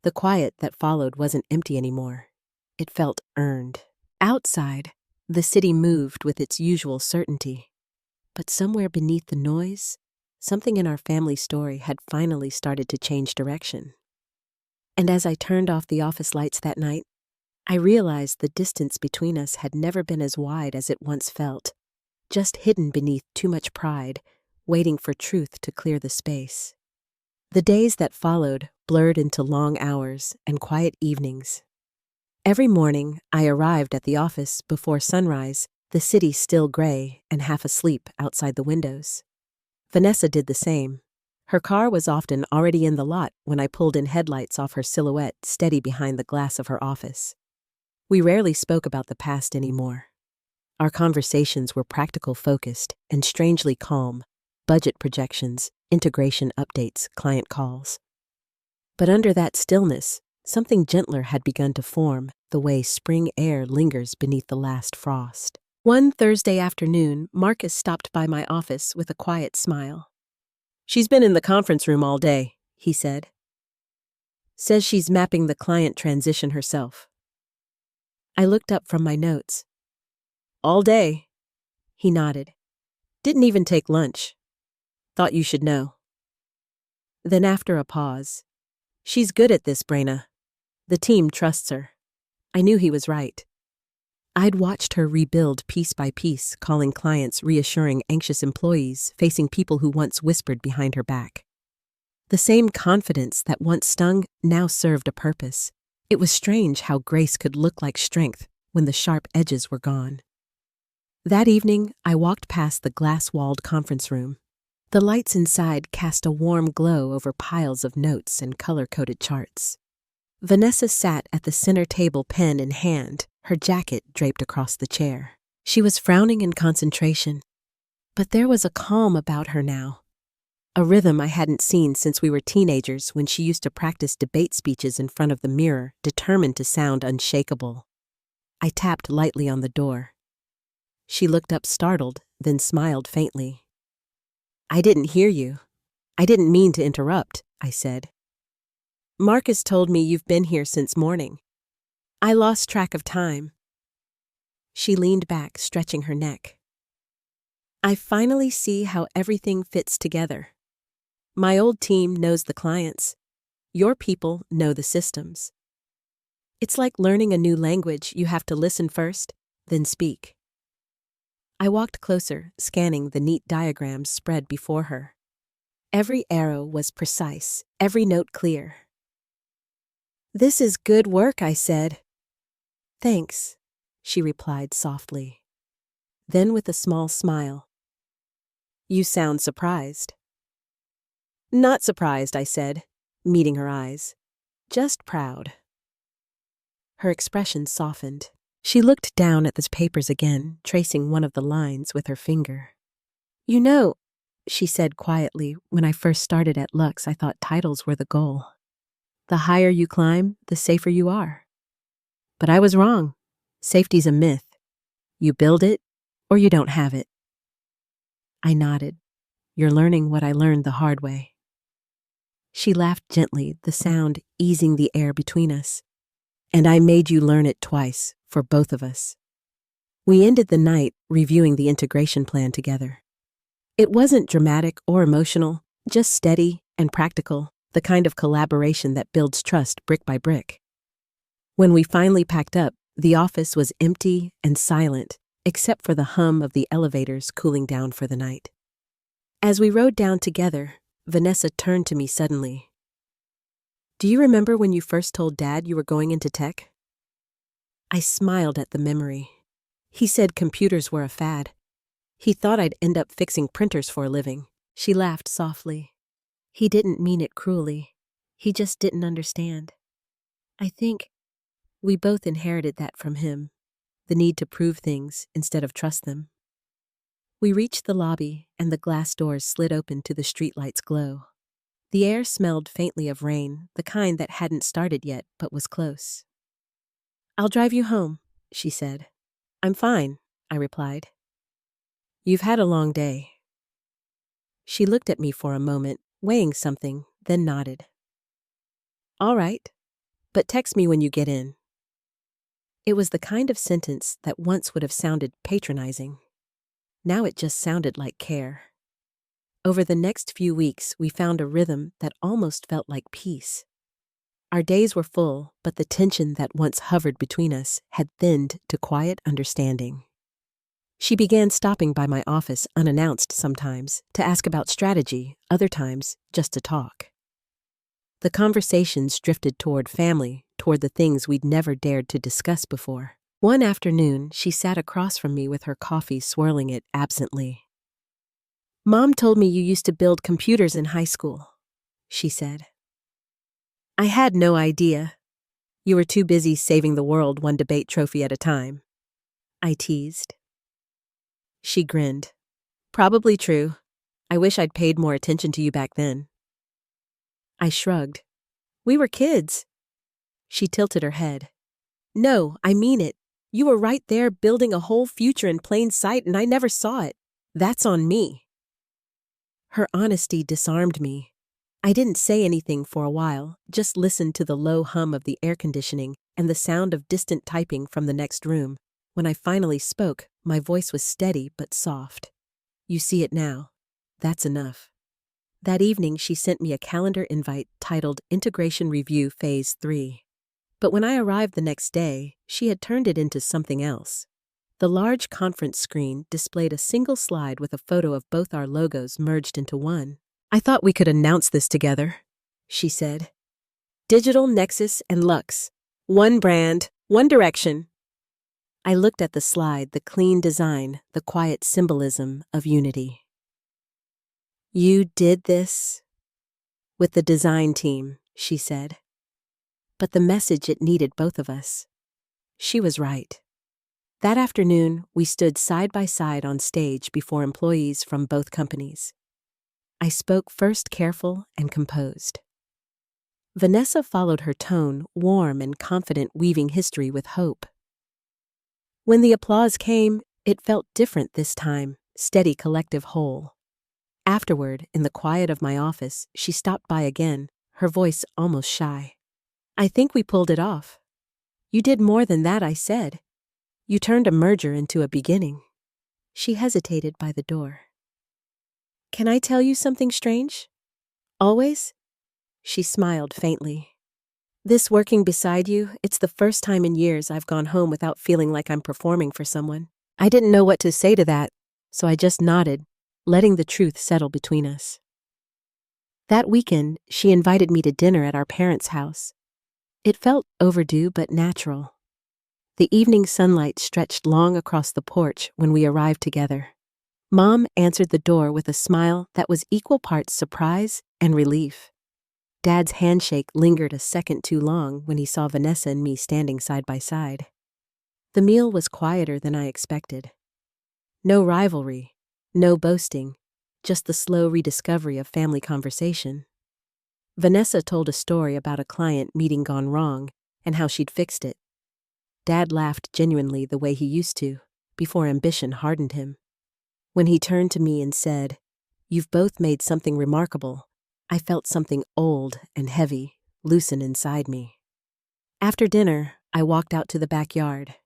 The quiet that followed wasn't empty anymore. It felt earned. Outside, the city moved with its usual certainty. But somewhere beneath the noise, something in our family story had finally started to change direction. And as I turned off the office lights that night, I realized the distance between us had never been as wide as it once felt, just hidden beneath too much pride, waiting for truth to clear the space. The days that followed blurred into long hours and quiet evenings. Every morning, I arrived at the office before sunrise, the city still gray and half asleep outside the windows. Vanessa did the same. Her car was often already in the lot when I pulled in headlights off her silhouette steady behind the glass of her office. We rarely spoke about the past anymore. Our conversations were practical focused and strangely calm, budget projections, integration updates, client calls. But under that stillness, something gentler had begun to form, the way spring air lingers beneath the last frost. One Thursday afternoon, Marcus stopped by my office with a quiet smile. "She's been in the conference room all day," he said. "Says she's mapping the client transition herself." I looked up from my notes. "All day," he nodded. "Didn't even take lunch. Thought you should know." Then after a pause, "She's good at this, Brena. The team trusts her." I knew he was right. I'd watched her rebuild piece by piece, calling clients, reassuring anxious employees, facing people who once whispered behind her back. The same confidence that once stung now served a purpose. It was strange how grace could look like strength when the sharp edges were gone. That evening, I walked past the glass-walled conference room. The lights inside cast a warm glow over piles of notes and color-coded charts. Vanessa sat at the center table, pen in hand, her jacket draped across the chair. She was frowning in concentration, but there was a calm about her now. A rhythm I hadn't seen since we were teenagers when she used to practice debate speeches in front of the mirror, determined to sound unshakable. I tapped lightly on the door. She looked up startled, then smiled faintly. "I didn't hear you. I didn't mean to interrupt," I said. "Marcus told me you've been here since morning. I lost track of time." She leaned back, stretching her neck. "I finally see how everything fits together. My old team knows the clients. Your people know the systems. It's like learning a new language. You have to listen first, then speak." I walked closer, scanning the neat diagrams spread before her. Every arrow was precise, every note clear. "This is good work," I said. "Thanks," she replied softly. Then with a small smile, "You sound surprised." "Not surprised," I said, meeting her eyes. "Just proud." Her expression softened. She looked down at the papers again, tracing one of the lines with her finger. "You know," she said quietly, "when I first started at Lux, I thought titles were the goal. The higher you climb, the safer you are. But I was wrong. Safety's a myth. You build it, or you don't have it." I nodded. "You're learning what I learned the hard way." She laughed gently, the sound easing the air between us. "And I made you learn it twice, for both of us." We ended the night reviewing the integration plan together. It wasn't dramatic or emotional, just steady and practical, the kind of collaboration that builds trust brick by brick. When we finally packed up, the office was empty and silent, except for the hum of the elevators cooling down for the night. As we rode down together, Vanessa turned to me suddenly. "Do you remember when you first told Dad you were going into tech?" I smiled at the memory. He said computers were a fad. He thought I'd end up fixing printers for a living. She laughed softly. He didn't mean it cruelly. He just didn't understand. I think we both inherited that from him, the need to prove things instead of trust them. We reached the lobby, and the glass doors slid open to the streetlight's glow. The air smelled faintly of rain, the kind that hadn't started yet but was close. "I'll drive you home," she said. "I'm fine," I replied. "You've had a long day." She looked at me for a moment, weighing something, then nodded. "All right, but text me when you get in." It was the kind of sentence that once would have sounded patronizing. Now it just sounded like care. Over the next few weeks, we found a rhythm that almost felt like peace. Our days were full, but the tension that once hovered between us had thinned to quiet understanding. She began stopping by my office unannounced sometimes to ask about strategy, other times just to talk. The conversations drifted toward family, toward the things we'd never dared to discuss before. One afternoon, she sat across from me with her coffee swirling it absently. "Mom told me you used to build computers in high school," she said. "I had no idea. You were too busy saving the world one debate trophy at a time," I teased. She grinned. "Probably true. I wish I'd paid more attention to you back then." I shrugged. "We were kids." She tilted her head. "No, I mean it. You were right there building a whole future in plain sight and I never saw it. That's on me." Her honesty disarmed me. I didn't say anything for a while, just listened to the low hum of the air conditioning and the sound of distant typing from the next room. When I finally spoke, my voice was steady but soft. "You see it now. That's enough." That evening, she sent me a calendar invite titled Integration Review Phase 3. But when I arrived the next day, she had turned it into something else. The large conference screen displayed a single slide with a photo of both our logos merged into one. "I thought we could announce this together," she said. "Digital, Nexus, and Lux. One brand, one direction." I looked at the slide, the clean design, the quiet symbolism of unity. "You did this?" "With the design team," she said. But the message, it needed both of us. She was right. That afternoon, we stood side by side on stage before employees from both companies. I spoke first careful and composed. Vanessa followed her tone, warm and confident, weaving history with hope. When the applause came, it felt different this time, steady collective whole. Afterward, in the quiet of my office, she stopped by again, her voice almost shy. "I think we pulled it off. You did more than that," I said. "You turned a merger into a beginning." She hesitated by the door. "Can I tell you something strange? Always?" She smiled faintly. "This working beside you, it's the first time in years I've gone home without feeling like I'm performing for someone." I didn't know what to say to that, so I just nodded, letting the truth settle between us. That weekend, she invited me to dinner at our parents' house. It felt overdue but natural. The evening sunlight stretched long across the porch when we arrived together. Mom answered the door with a smile that was equal parts surprise and relief. Dad's handshake lingered a second too long when he saw Vanessa and me standing side by side. The meal was quieter than I expected. No rivalry, no boasting, just the slow rediscovery of family conversation. Vanessa told a story about a client meeting gone wrong and how she'd fixed it. Dad laughed genuinely the way he used to, before ambition hardened him. When he turned to me and said, "You've both made something remarkable," I felt something old and heavy loosen inside me. After dinner, I walked out to the backyard.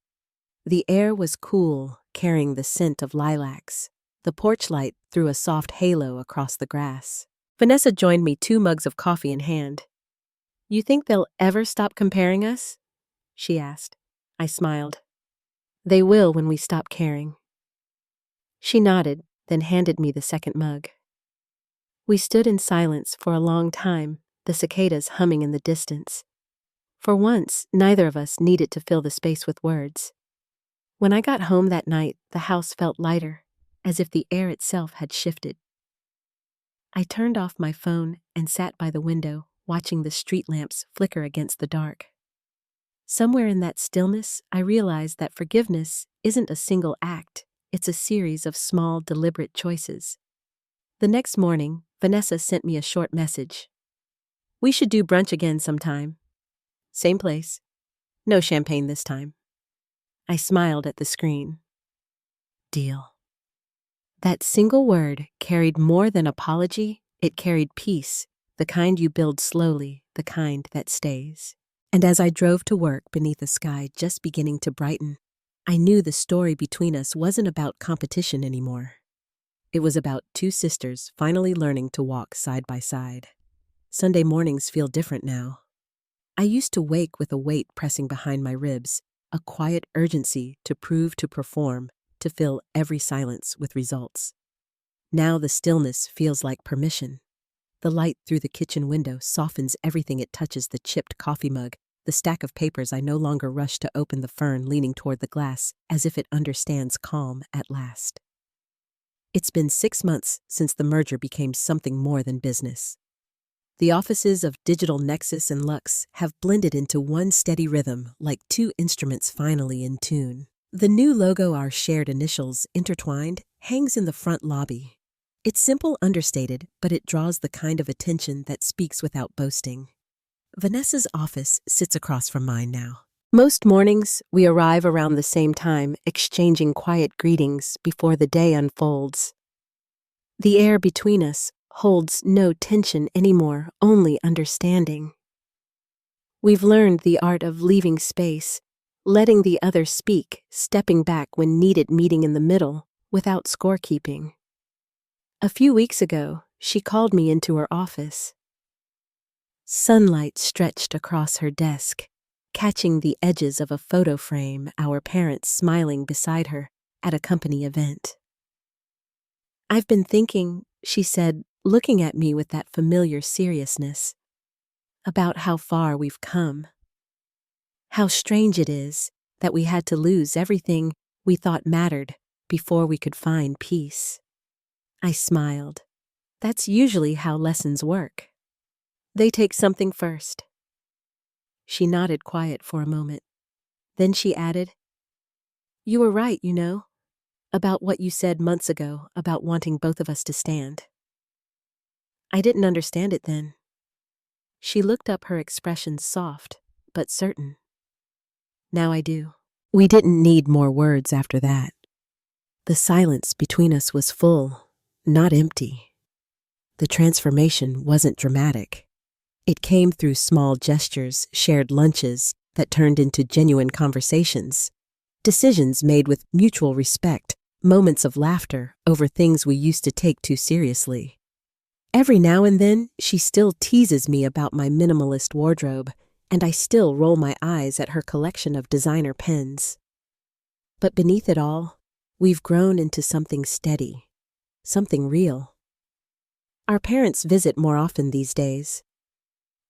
The air was cool, carrying the scent of lilacs. The porch light threw a soft halo across the grass. Vanessa joined me, 2 mugs of coffee in hand. "You think they'll ever stop comparing us?" she asked. I smiled. "They will when we stop caring." She nodded, then handed me the second mug. We stood in silence for a long time, the cicadas humming in the distance. For once, neither of us needed to fill the space with words. When I got home that night, the house felt lighter, as if the air itself had shifted. I turned off my phone and sat by the window, watching the street lamps flicker against the dark. Somewhere in that stillness, I realized that forgiveness isn't a single act, it's a series of small, deliberate choices. The next morning, Vanessa sent me a short message. "We should do brunch again sometime. Same place. No champagne this time." I smiled at the screen. Deal. That single word carried more than apology, it carried peace, the kind you build slowly, the kind that stays. And as I drove to work beneath a sky just beginning to brighten, I knew the story between us wasn't about competition anymore. It was about 2 sisters finally learning to walk side by side. Sunday mornings feel different now. I used to wake with a weight pressing behind my ribs, a quiet urgency to prove to perform, to fill every silence with results. Now the stillness feels like permission. The light through the kitchen window softens everything it touches: the chipped coffee mug, the stack of papers. I no longer rush to open the fern leaning toward the glass, as if it understands calm at last. It's been 6 months since the merger became something more than business. The offices of Digital Nexus and Lux have blended into one steady rhythm, like two instruments finally in tune. The new logo, our shared initials intertwined, hangs in the front lobby. It's simple, understated, but it draws the kind of attention that speaks without boasting. Vanessa's office sits across from mine now. Most mornings, we arrive around the same time, exchanging quiet greetings before the day unfolds. The air between us holds no tension anymore, only understanding. We've learned the art of leaving space, letting the other speak, stepping back when needed, meeting in the middle, without scorekeeping. A few weeks ago, she called me into her office. Sunlight stretched across her desk, catching the edges of a photo frame, our parents smiling beside her at a company event. "I've been thinking," she said, looking at me with that familiar seriousness, "about how far we've come. How strange it is that we had to lose everything we thought mattered before we could find peace." I smiled. That's usually how lessons work. They take something first. She nodded, quiet for a moment. Then she added, "You were right, about what you said months ago about wanting both of us to stand. I didn't understand it then." She looked up, her expression soft but certain. "Now I do." We didn't need more words after that. The silence between us was full, not empty. The transformation wasn't dramatic. It came through small gestures, shared lunches that turned into genuine conversations, decisions made with mutual respect, moments of laughter over things we used to take too seriously. Every now and then, she still teases me about my minimalist wardrobe, and I still roll my eyes at her collection of designer pens. But beneath it all, we've grown into something steady, something real. Our parents visit more often these days.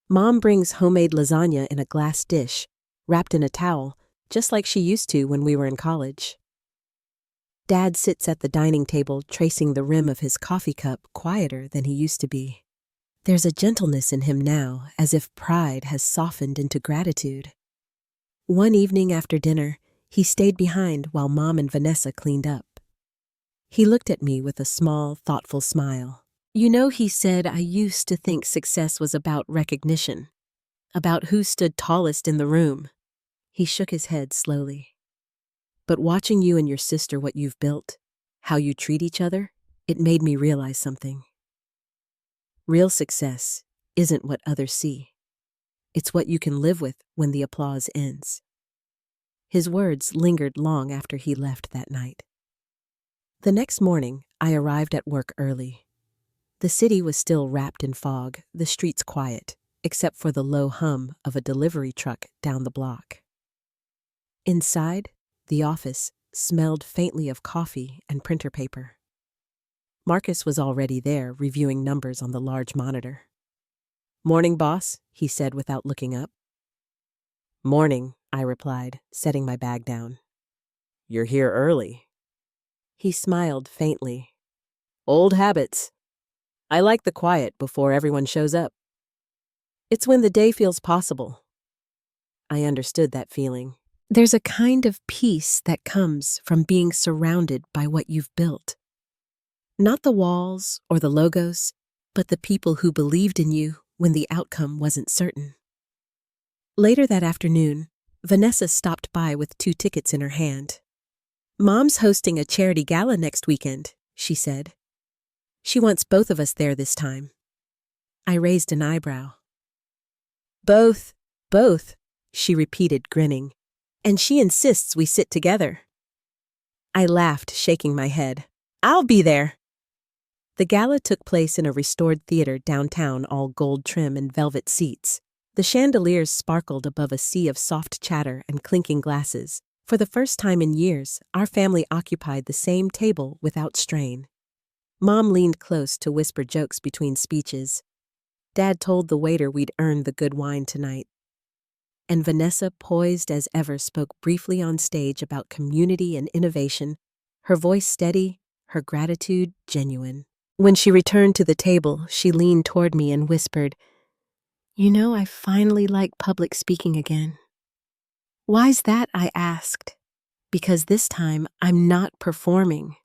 Mom brings homemade lasagna in a glass dish, wrapped in a towel, just like she used to when we were in college. Dad sits at the dining table, tracing the rim of his coffee cup, quieter than he used to be. There's a gentleness in him now, as if pride has softened into gratitude. One evening after dinner, he stayed behind while Mom and Vanessa cleaned up. He looked at me with a small, thoughtful smile. He said, I used to think success was about recognition, about who stood tallest in the room." He shook his head slowly. "But watching you and your sister, what you've built, how you treat each other, it made me realize something. Real success isn't what others see. It's what you can live with when the applause ends." His words lingered long after he left that night. The next morning, I arrived at work early. The city was still wrapped in fog, the streets quiet, except for the low hum of a delivery truck down the block. Inside, the office smelled faintly of coffee and printer paper. Marcus was already there, reviewing numbers on the large monitor. "Morning, boss," he said without looking up. "Morning," I replied, setting my bag down. "You're here early." He smiled faintly. "Old habits. I like the quiet before everyone shows up. It's when the day feels possible." I understood that feeling. There's a kind of peace that comes from being surrounded by what you've built. Not the walls or the logos, but the people who believed in you when the outcome wasn't certain. Later that afternoon, Vanessa stopped by with 2 tickets in her hand. "Mom's hosting a charity gala next weekend," she said. "She wants both of us there this time." I raised an eyebrow. Both, she repeated, grinning. "And she insists we sit together." I laughed, shaking my head. "I'll be there." The gala took place in a restored theater downtown, all gold trim and velvet seats. The chandeliers sparkled above a sea of soft chatter and clinking glasses. For the first time in years, our family occupied the same table without strain. Mom leaned close to whisper jokes between speeches. Dad told the waiter we'd earned the good wine tonight. And Vanessa, poised as ever, spoke briefly on stage about community and innovation, her voice steady, her gratitude genuine. When she returned to the table, she leaned toward me and whispered, "You know, I finally like public speaking again." "Why's that?" I asked. "Because this time I'm not performing."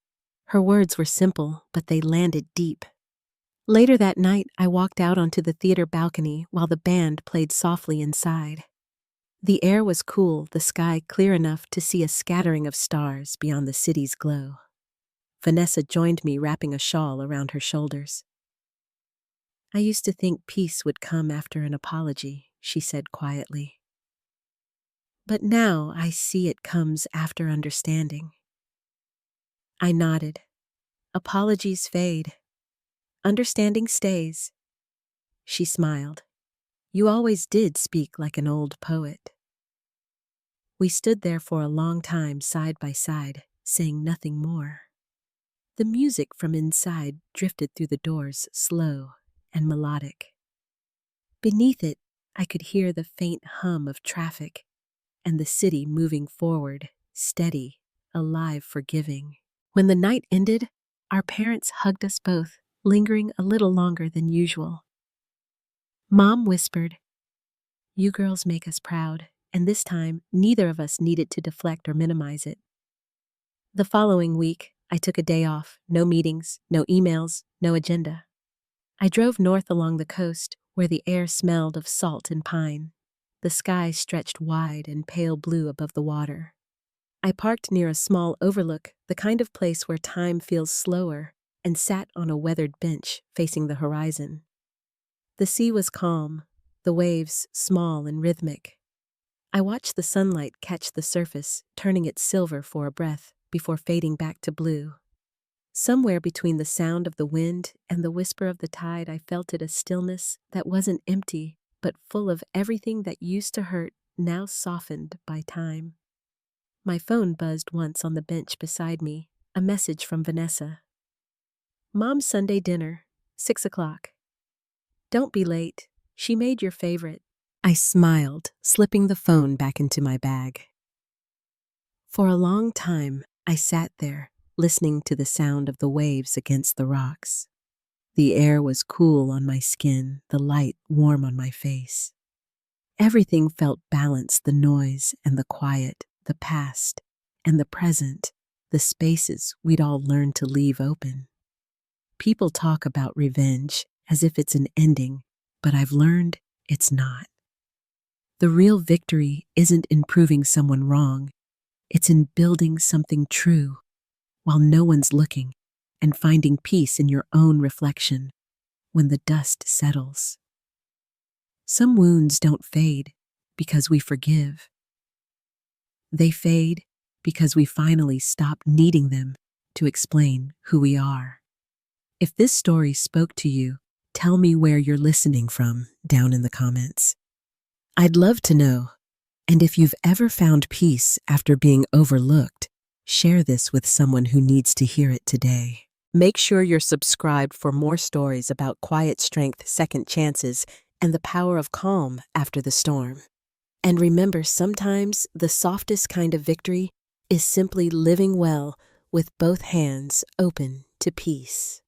Her words were simple, but they landed deep. Later that night, I walked out onto the theater balcony while the band played softly inside. The air was cool, the sky clear enough to see a scattering of stars beyond the city's glow. Vanessa joined me, wrapping a shawl around her shoulders. "I used to think peace would come after an apology," she said quietly. "But now I see it comes after understanding." I nodded. Apologies fade. Understanding stays. She smiled. "You always did speak like an old poet." We stood there for a long time side by side, saying nothing more. The music from inside drifted through the doors, slow and melodic. Beneath it, I could hear the faint hum of traffic and the city moving forward, steady, alive, forgiving. When the night ended, our parents hugged us both, lingering a little longer than usual. Mom whispered, "You girls make us proud," and this time, neither of us needed to deflect or minimize it. The following week, I took a day off, no meetings, no emails, no agenda. I drove north along the coast, where the air smelled of salt and pine. The sky stretched wide and pale blue above the water. I parked near a small overlook, the kind of place where time feels slower, and sat on a weathered bench facing the horizon. The sea was calm, the waves small and rhythmic. I watched the sunlight catch the surface, turning it silver for a breath before fading back to blue. Somewhere between the sound of the wind and the whisper of the tide, I felt it, a stillness that wasn't empty, but full of everything that used to hurt, now softened by time. My phone buzzed once on the bench beside me, a message from Vanessa. "Mom's Sunday dinner, 6 o'clock. Don't be late. She made your favorite." I smiled, slipping the phone back into my bag. For a long time, I sat there, listening to the sound of the waves against the rocks. The air was cool on my skin, the light warm on my face. Everything felt balanced, the noise and the quiet, the past and the present, the spaces we'd all learned to leave open. People talk about revenge as if it's an ending, but I've learned it's not. The real victory isn't in proving someone wrong, it's in building something true while no one's looking, and finding peace in your own reflection when the dust settles. Some wounds don't fade because we forgive. They fade because we finally stop needing them to explain who we are. If this story spoke to you, tell me where you're listening from down in the comments. I'd love to know. And if you've ever found peace after being overlooked, share this with someone who needs to hear it today. Make sure you're subscribed for more stories about quiet strength, second chances, and the power of calm after the storm. And remember, sometimes the softest kind of victory is simply living well with both hands open to peace.